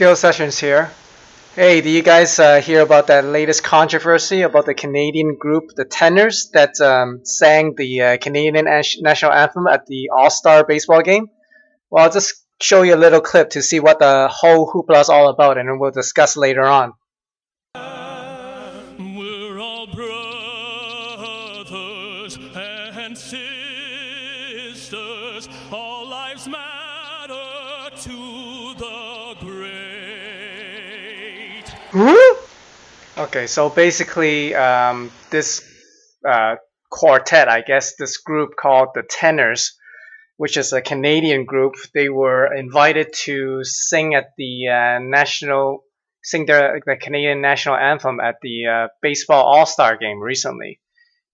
Skill Sessions here. Hey, do you guys hear about that latest controversy about the Canadian group, the Tenors, that sang the Canadian National Anthem at the All-Star baseball game? Well, I'll just show you a little clip to see what the whole hoopla is all about, and then we'll discuss later on. We're all brothers and sisters. All lives matter to the great. Okay, so basically, this quartet, I guess, this group called the Tenors, which is a Canadian group. They were invited to sing at the the Canadian National Anthem at the baseball All Star game recently.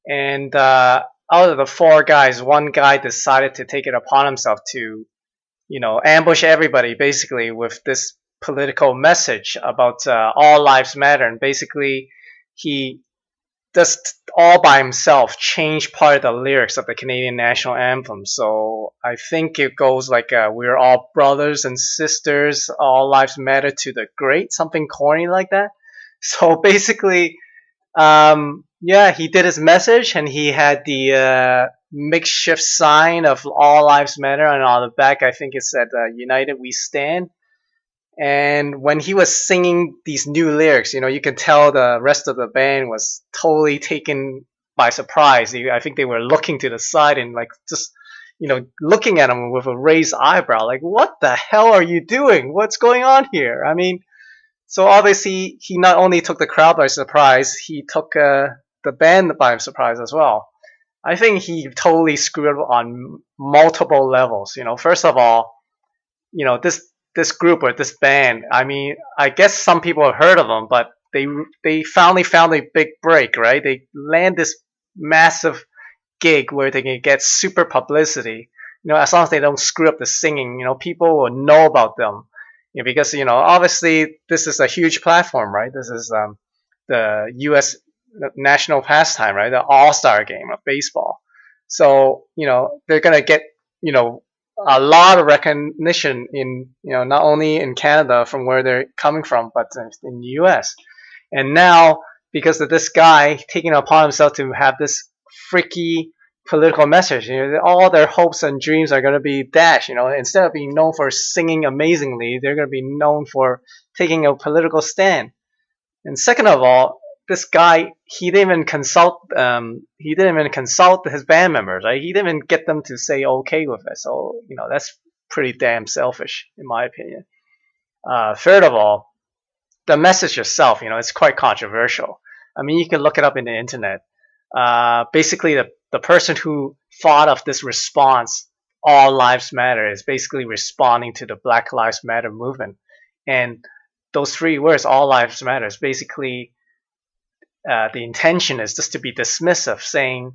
And out of the four guys, one guy decided to take it upon himself to, ambush everybody basically with this political message about all lives matter, and basically he just all by himself changed part of the lyrics of the Canadian National Anthem. So I think it goes like, "We're all brothers and sisters, all lives matter to the great," something corny like that. So basically, yeah, he did his message, and he had the makeshift sign of all lives matter, and on the back, I think it said, "United we stand." And when he was singing these new lyrics, you can tell the rest of the band was totally taken by surprise. I think they were looking to the side and like just, looking at him with a raised eyebrow, like, "What the hell are you doing? What's going on here?" I mean, so obviously he not only took the crowd by surprise, he took the band by surprise as well. I think he totally screwed up on multiple levels. First of all, this group or this band. I mean, I guess some people have heard of them, but they finally found a big break, right? They land this massive gig where they can get super publicity. As long as they don't screw up the singing, people will know about them. Because obviously this is a huge platform, right? This is the U.S. national pastime, right? The All-Star game of baseball. So they're gonna get a lot of recognition in not only in Canada from where they're coming from, but in the U.S. And now, because of this guy taking it upon himself to have this freaky political message, all their hopes and dreams are going to be dashed. Instead of being known for singing amazingly, they're going to be known for taking a political stand. And second of all, this guy, he didn't even consult. He didn't even consult his band members. Right? He didn't even get them to say okay with it. So that's pretty damn selfish, in my opinion. Third of all, the message itself, it's quite controversial. I mean, you can look it up in the internet. Basically, the person who thought of this response, "All lives matter," is basically responding to the Black Lives Matter movement. And those three words, "all lives matter," is basically the intention is just to be dismissive, saying,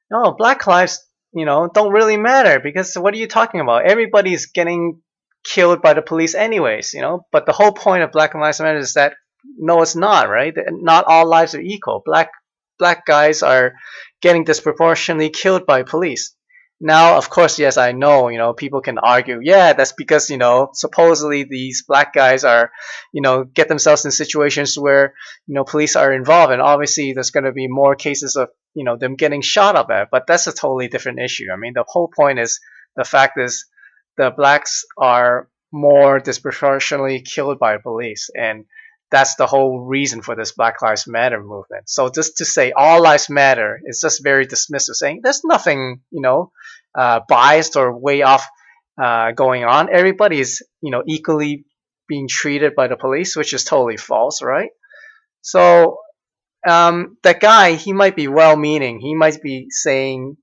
"No, Black lives, don't really matter, because what are you talking about? Everybody's getting killed by the police anyways, But the whole point of Black Lives Matter is that no, it's not, right? Not all lives are equal. Black guys are getting disproportionately killed by police." Now, of course, yes, I know, people can argue, yeah, that's because, supposedly these black guys are, get themselves in situations where, police are involved. And obviously there's going to be more cases of, them getting shot up at. But that's a totally different issue. I mean, the whole point is, the fact is, the blacks are more disproportionately killed by police. And that's the whole reason for this Black Lives Matter movement. So just to say all lives matter is just very dismissive, saying there's nothing, biased or way off going on. Everybody is, equally being treated by the police, which is totally false, right? So that guy, he might be well-meaning. He might be saying,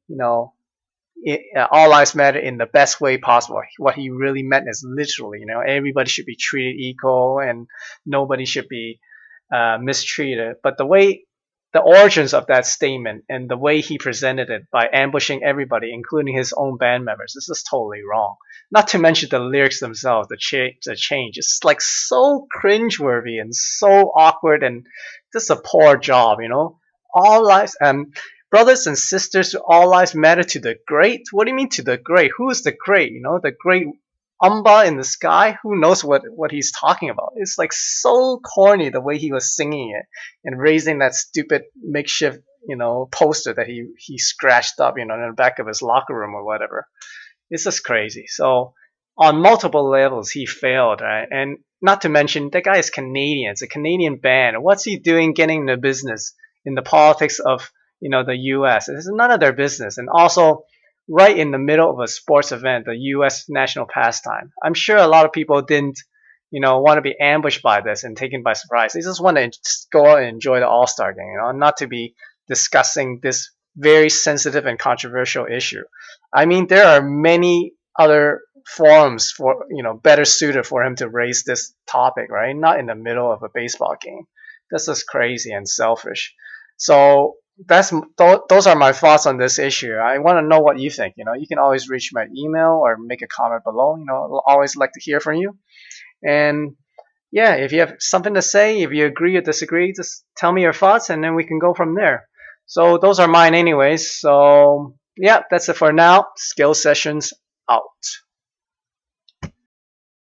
all lives matter in the best way possible. What he really meant is literally, everybody should be treated equal and nobody should be mistreated. But the origins of that statement and the way he presented it by ambushing everybody, including his own band members, this is totally wrong. Not to mention the lyrics themselves, the change. It's like so cringeworthy and so awkward and just a poor job, All lives, brothers and sisters, all lives matter to the great. What do you mean to the great? Who is the great? The great umba in the sky. Who knows what he's talking about? It's like so corny the way he was singing it and raising that stupid makeshift poster that he scratched up in the back of his locker room or whatever. It's just crazy. So on multiple levels, he failed, right? And not to mention, that guy is Canadian. It's a Canadian band. What's he doing getting in the business in the politics of the U.S.? It's none of their business. And also, right in the middle of a sports event, the U.S. national pastime. I'm sure a lot of people didn't, want to be ambushed by this and taken by surprise. They just want to just go out and enjoy the All-Star game, not to be discussing this very sensitive and controversial issue. I mean, there are many other forums for better suited for him to raise this topic, right? Not in the middle of a baseball game. This is crazy and selfish. So those are my thoughts on this issue. I want to know what you think. You can always reach my email or make a comment below. I'll always like to hear from you. And yeah, if you have something to say, if you agree or disagree, just tell me your thoughts, and then we can go from there. So those are mine, anyways. So yeah, that's it for now. Skill sessions out.